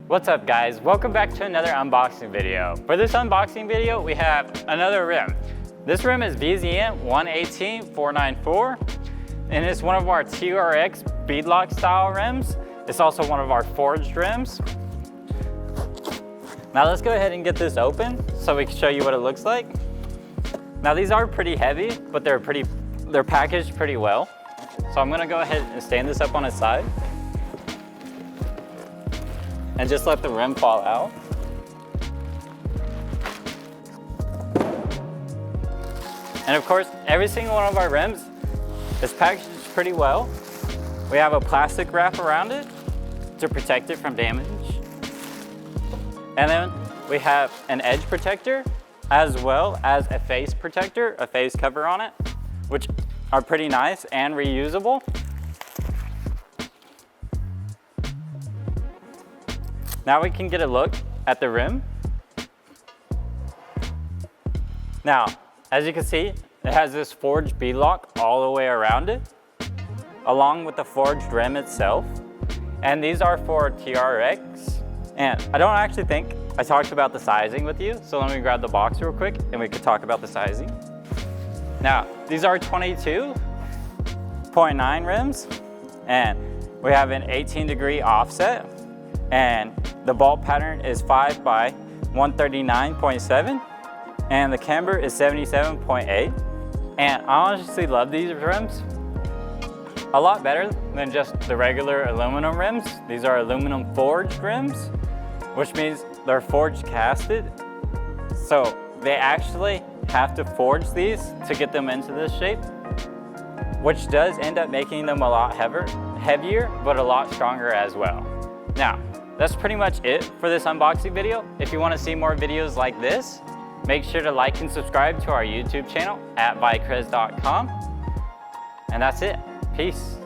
What's up guys, welcome back to another unboxing video. For this unboxing video, we have another rim. This rim is vzn118494 and it's one of our TRX beadlock style rims. It's also one of our forged rims. Now let's go ahead and get this open so we can show you what it looks like. Now these are pretty heavy, but they're packaged pretty well. So I'm gonna go ahead and stand this up on its side and just let the rim fall out. And of course, every single one of our rims is packaged pretty well. We have a plastic wrap around it to protect it from damage. And then we have an edge protector as well as a face protector, a face cover on it, which are pretty nice and reusable. Now we can get a look at the rim. Now, as you can see, it has this forged beadlock all the way around it, along with the forged rim itself. And these are for TRX. And I don't actually think I talked about the sizing with you, so let me grab the box real quick and we could talk about the sizing. Now, these are 22.9 rims, and we have an 18-degree offset, and the ball pattern is 5 by 139.7, and the camber is 77.8. And I honestly love these rims a lot better than just the regular aluminum rims. These are aluminum forged rims, which means they're forged casted. So they actually have to forge these to get them into this shape, which does end up making them a lot heavier, but a lot stronger as well. Now, that's pretty much it for this unboxing video. If you want to see more videos like this, make sure to like and subscribe to our YouTube channel at vicrez.com. And that's it. Peace.